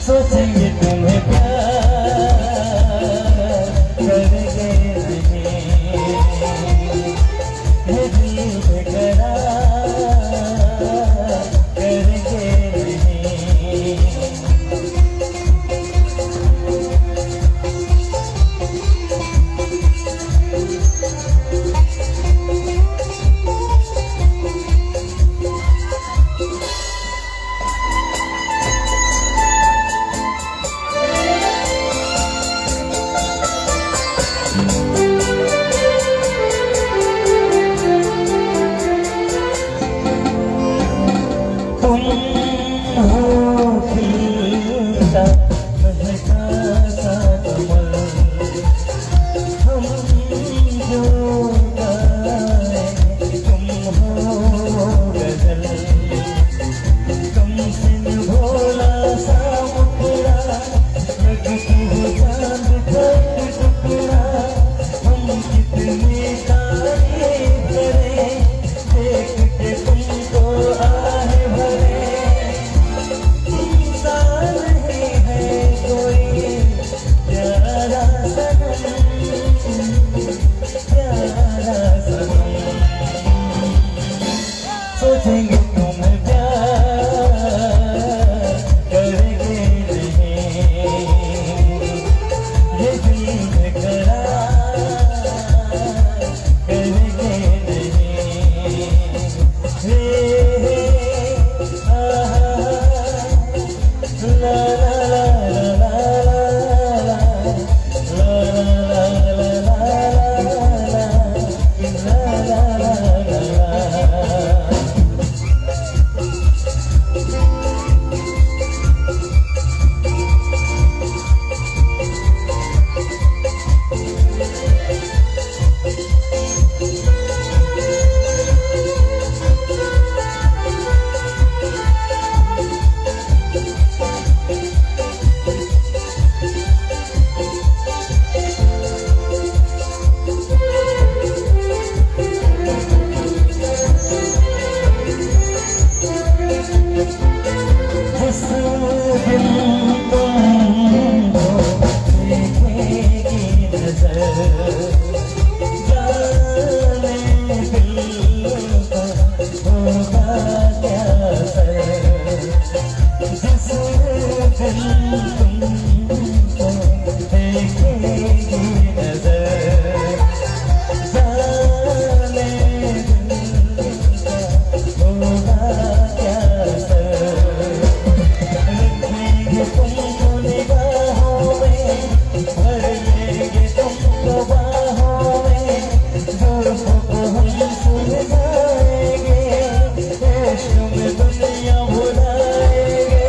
सोचेंगे तुम्हें प्यार करके नहीं, ये दिल बेकरार करके नहीं। तुम हो खिलता महका सा कमल, हम जो गाए तुम हो गजल, तुमसे भोला सा मुखड़ा लगती हो चांद का टुकड़ा। हम कितनी तारीफ करें देख के तुमको आहे भरे। इंसान ही है कोई प्यारा सनम, प्यारा सनम। सोचेंगे तुम्हें प्यार करेंगे नहीं, ये दिल बेकरार करेंगे नहीं। हे आहा ला ला ला ला ला ला ला ला ला ला ला। जिस दिन तुमको देखेगी नजर, जाने दिल का होगा क्या असर। जिस दिन तुमको देखेगी नजर, जाने दिल का होगा क्या असर। तुमको निगाहों में भर लेंगे, तुमको बाहों में जुल्फों हम सुलगाएंगे, इश्क में दुनिया भुलाएंगे।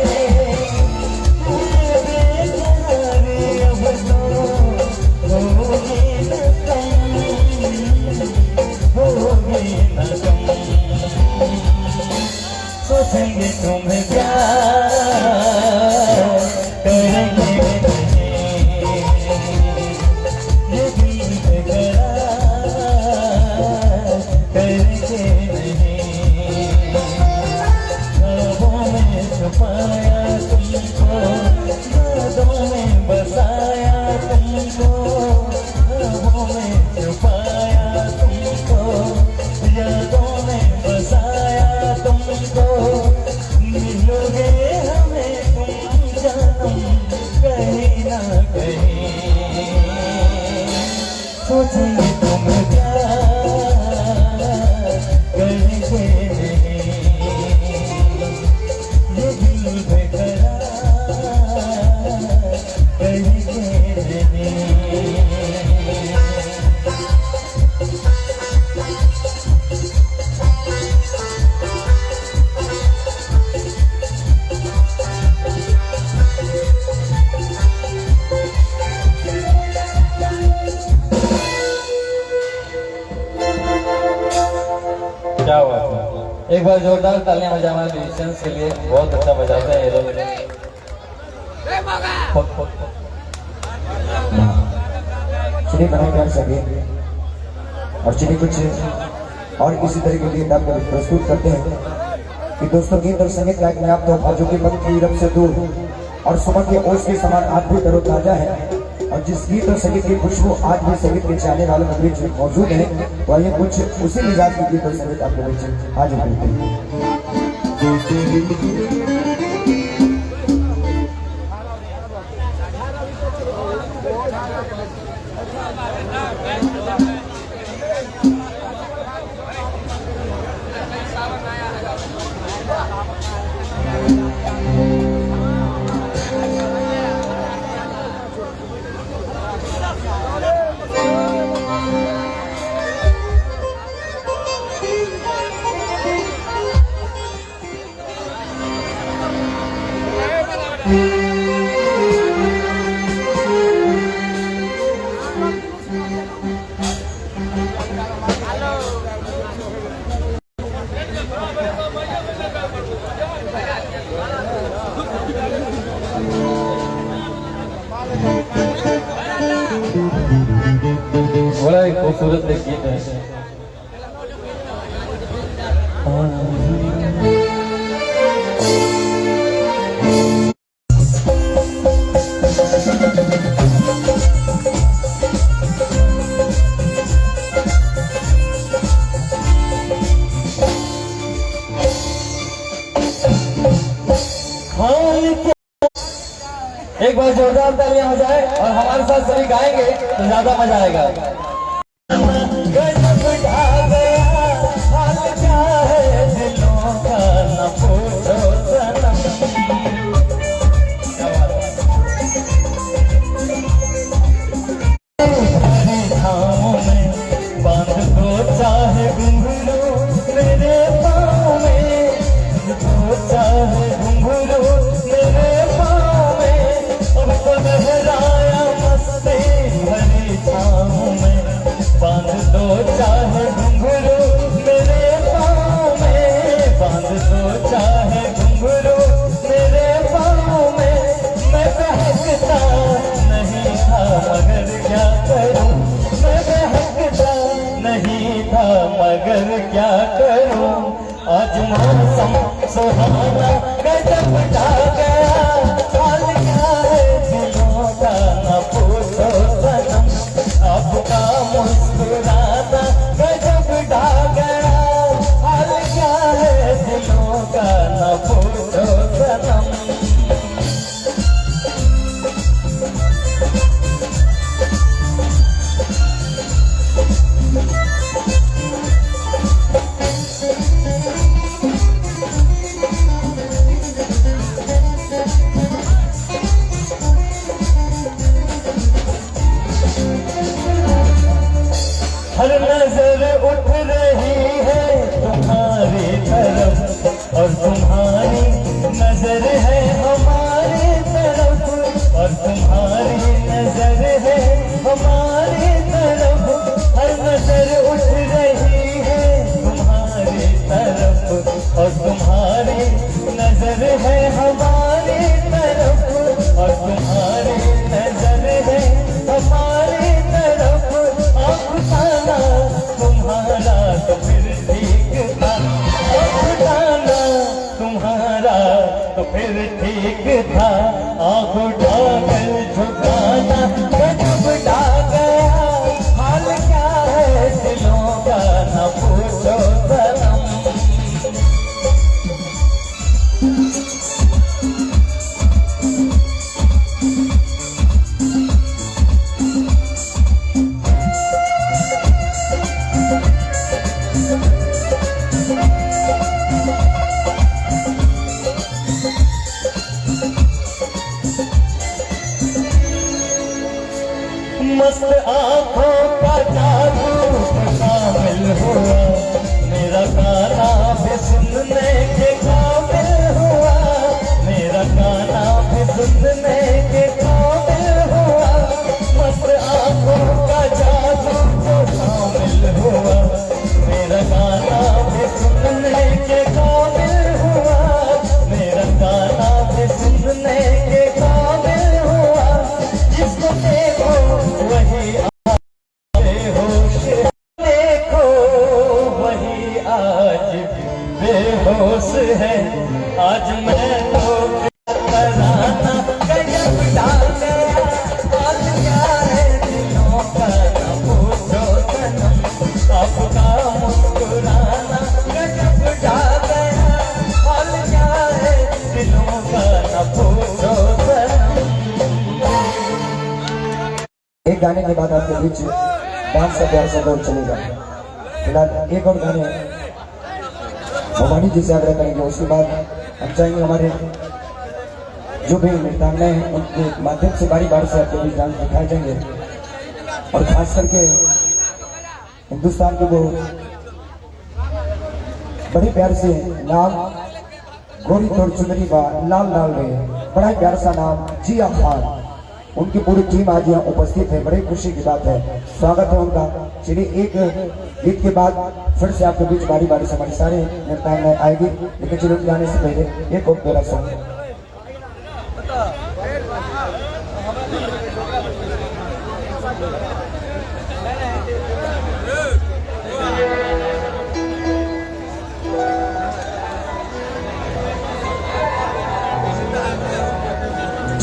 बेचारे अब तो होगी न कम, होगी न कम। सोचेंगे तुम्हें प्यार करेंगे नहीं, ये दिल बेकरार करेंगे नहीं। ख्वाबों में छुपाया तुमको, यादों में बसाया तुमको, ख्वाबों में छुपाया तुमको, यादों में बसाया तुमको। मिलोगे हमें तुम जानम कहीं ना कहीं। सोचेंगे तुम्हें प्यार करेंगे नहीं, ये दिल बेकरार करेंगे नहीं। एक बार जोरदार तालियां बजाएं हमारे म्यूजिशियंस के लिए, बहुत अच्छा बजाते हैं ये लोग। चलिए बना प्यार सके और चलिए कुछ और इसी तरह के लिए आपको प्रस्तुत करते हैं कि दोस्तों गीत और संगीत लायक में आप तो जो कि वक्त की रब से दूर और सुबह के ओस के समान आज भी तरोताजा है, और जिस गीत और संगीत की खुशबू आज भी संगीत के चाहने वालों के बीच मौजूद है, वह ये कुछ उसी मिजाज की गीत और संगीत आपके बीच आज मिलते हैं। बड़ा ही खूबसूरत एक गीत है। एक बार जोरदार तालियां हो जाए और हमारे साथ सभी गाएंगे तो ज्यादा मजा आएगा। गजब ढा गया हाल क्या है दिलों का न पूछो सनम। हरी छाँव में बांध दो चाहे घुंघरू मेरे पाँव में, दो चाहे घुंघरू मेरे पाँव में, अब तो लहराया मस्ती हरी छाँव में, बांध दो चाहे घुंघरू मेरे पाँव में, बांध दो चाहे घुंघरू मेरे पाँव में। मैं बहकता नहीं था मगर क्या करूं, मैं बहकता नहीं था मगर क्या करूं, आज मौसम सुहाना गजब ढा गया हाल क्या है दिलों का न पूछो सनम, आपका मुस्कुराना गजब ढा गया हाल क्या है दिलों का न पूछो सनम। हर नजर उठ रही है तुम्हारी तरफ और तुम्हारी नजर है हमारी तरफ, और तुम्हारी नजर है हमारी तरफ। हर नजर उठ रही है तुम्हारी तरफ और तुम्हारी नजर है हमारी तरफ, और तुम्हारी नजर है हमारी तरफ। आँखना तुम्हारा तो फिर ठीक था, आँखना तुम्हारा तो फिर ठीक था, आँख उठाकर झुका होश है आज मैं तो तराना गजब डाल गया आज क्या है दिलों का न पूछो सनम आपका मुस्कुराना गजब डाल गया आज क्या है दिलों का न पूछो सनम। एक गाने के बाद आपके बीच डांस का प्यार सा दौर चलेगा। फिलहाल एक और गाने भवानी जी से आग्रह करेंगे, उसके बाद हम चाहेंगे हमारे जो भी नृत्यांगनाएं हैं उनके माध्यम से बारी बारी से आपके बीच डांस दिखाए जाएंगे। और खास करके हिंदुस्तान के वो बड़े प्यार से नाम गोरी तोड़ चुनरी बा लाल लाल रे, बड़ा ही प्यारा सा नाम जिया खान, उनकी पूरी टीम आज यहाँ उपस्थित है। बड़ी खुशी की बात है, स्वागत है उनका। चलिए एक गीत के बाद फिर से आपके बीच बारी बारी से हमारी सारे नृत्यांगनाएं आएगी, लेकिन चलो जाने से पहले एक और प्यारा सॉन्ग।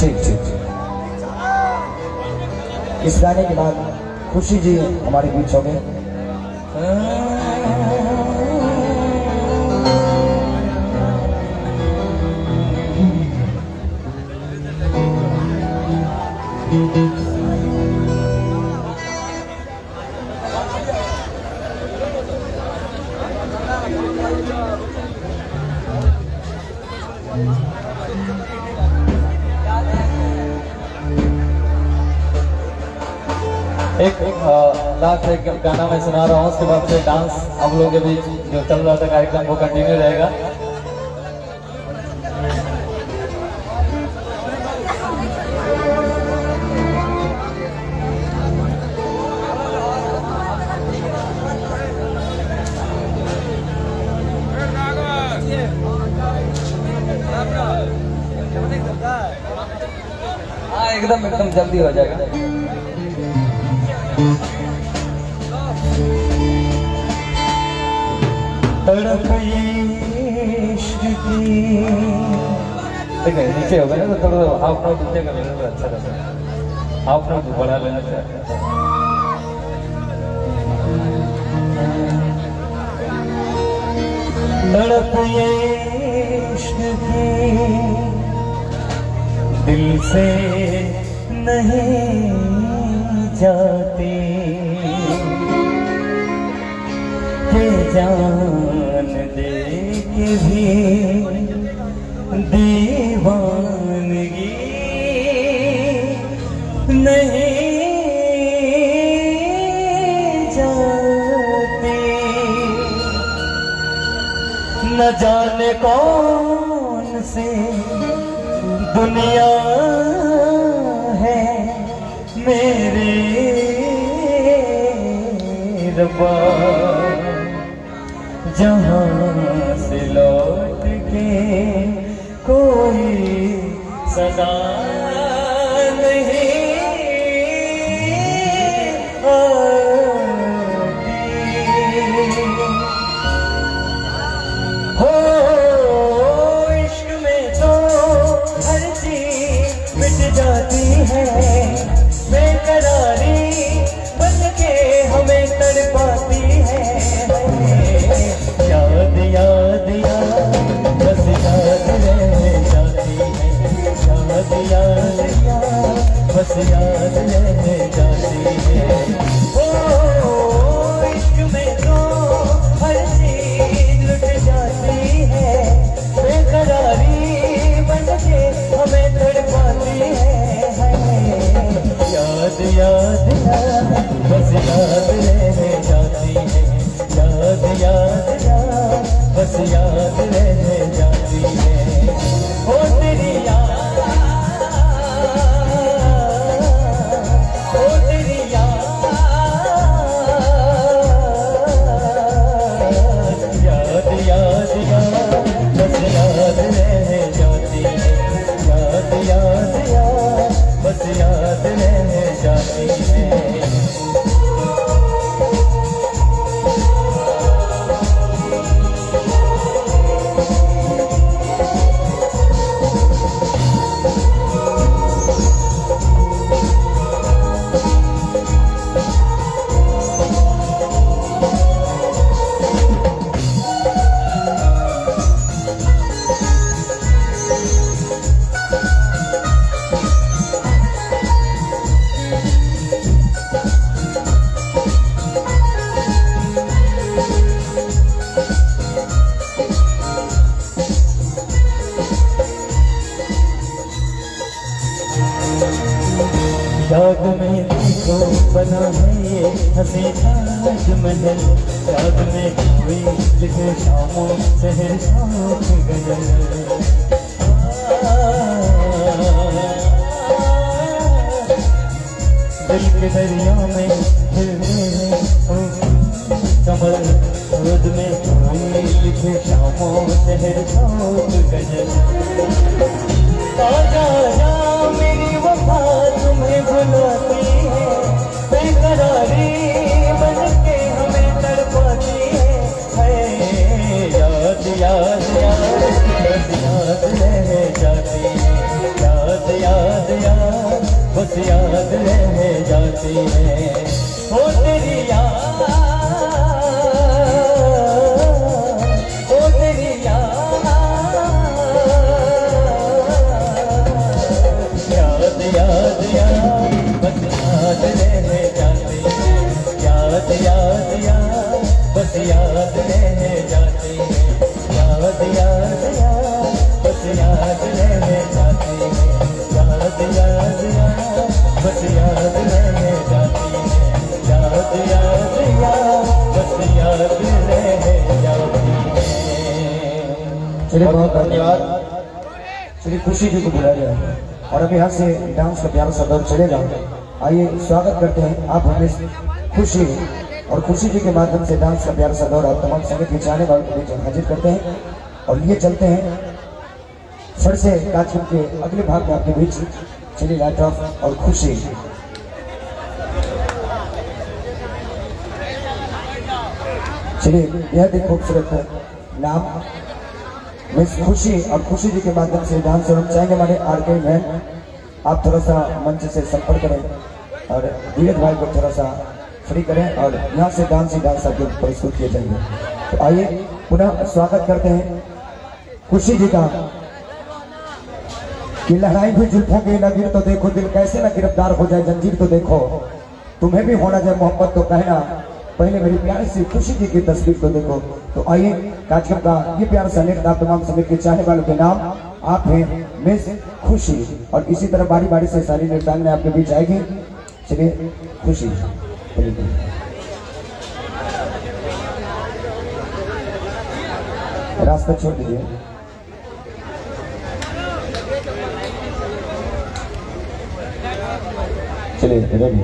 ठीक ठीक ठीक। इस गाने के बाद खुशी जी हमारे बीच हो गए। एक लास्ट एक गाना मैं सुना रहा हूँ, उसके बाद फिर डांस आप लोगों के बीच जो चल रहा था कार्यक्रम वो कंटिन्यू रहेगा। हाँ एकदम एकदम जल्दी हो जाएगा। तड़प इश्क की देखिए नीचे होगा ना तो थोड़ा हाफ नोट नीचे कर लेना तो अच्छा रहता है, हाफ नोट बढ़ा लेना चाहिए। तड़प इश्क की दिल से नहीं जाती के जान दे के भी दीवानगी नहीं जाती। न जाने कौन सी दुनिया है मेरे रब्बा जहाँ से लौट के कोई सदा नहीं आती। हो इश्क में तो हर चीज मिट जाती है, बेकरारी बन के हमें तड़पाती है। याद याद याद बस याद रह जाती है, याद याद याद बस याद रह जाती है। ओ इश्क में तो हर चीज लुट जाती है, बेकरारी बन के हमें तड़पाती है। याद याद याद बस याद रह जाती है, याद याद याद बस याद रह जाती है। ओ तेरी याद हंसी ताजमहल याद में कोई लिखे शामों शहर साथ गजल दिल के दरिया में फिरने कमल रोज में कोई लिखे शामों शहर साथ गजल आजा जा मेरी वफा तुम्हें बुलाती है बेकरारी बन के हमें तड़पाती है याद याद याद बस याद रह जाती है याद याद याद बस याद रह जाती है ओ तेरी याद ओ तेरी याद याद याद याद बस याद रह जाती है याद याद याद बस याद रह जाती है याद याद याद बस याद रह जाती है याद याद याद बस याद रह जाती है याद याद याद बस याद रह जाती है। चलिए बहुत धन्यवाद। चलिए खुशी जी को बुलाया गया और अभी यहाँ से डांस का प्यारा सा दौर चलेगा। आइए स्वागत करते हैं आप हमें खुशी और खुशी जी के माध्यम से डांस का प्यारा सा दौर आप तमाम संगीत के चाहने वालों के बीच हाजिर करते हैं और लिए चलते हैं फिर से कार्यक्रम के अगले भाग में आपके बीच। चलिए लाइट ऑफ और खुशी चलिए बेहद ही खूबसूरत नाम मिस खुशी और खुशी जी के माध्यम से डांस और हम चाहेंगे हमारे आरके मैन आप थोड़ा सा मंच से संपर्क करें और धीरज भाई को थोड़ा सा फ्री करें और यहाँ से डांस ही डांस आपको प्रस्तुत किए जाएंगे। तो आइए पुनः स्वागत करते हैं खुशी जी का कि लहराई हुई जुल्फों की लकीर तो देखो दिल कैसे ना गिरफ्तार हो जाए जंजीर तो देखो तुम्हें भी होना जाए मोहब्बत तो कहना पहले मेरी प्यारी सी खुशी जी की तस्वीर को देखो। तो आइए कार्यक्रम का ये प्यारा सा नृत्य आप तमाम संगीत के चाहने वालों के नाम आप हैं मिस खुशी और इसी तरह बारी बारी से सारी नृत्यांगने आपके बीच आएगी। चलिए खुशी रास्ता छोड़ दीजिए। चलिए रेडी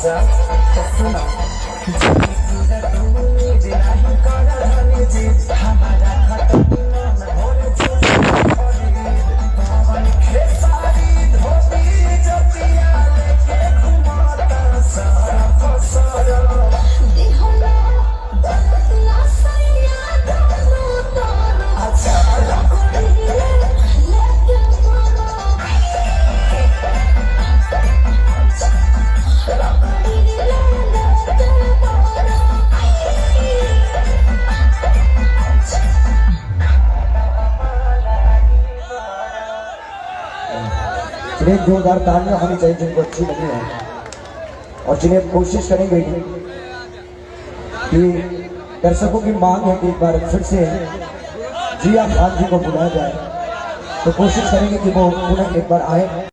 अच्छा तो सुनो हमारा खत्म भोरे सारी धोती जतिया लेके घुमाता सारा फसारा अच्छा जिन्हें जोरदार तालियां होनी चाहिए जिनको अच्छी लगी है और जिन्हें कोशिश करेंगे कि दर्शकों की मांग है कि एक बार फिर से जिया खान जी को बुलाया जाए, तो कोशिश करेंगे कि वो पुनः एक बार आए।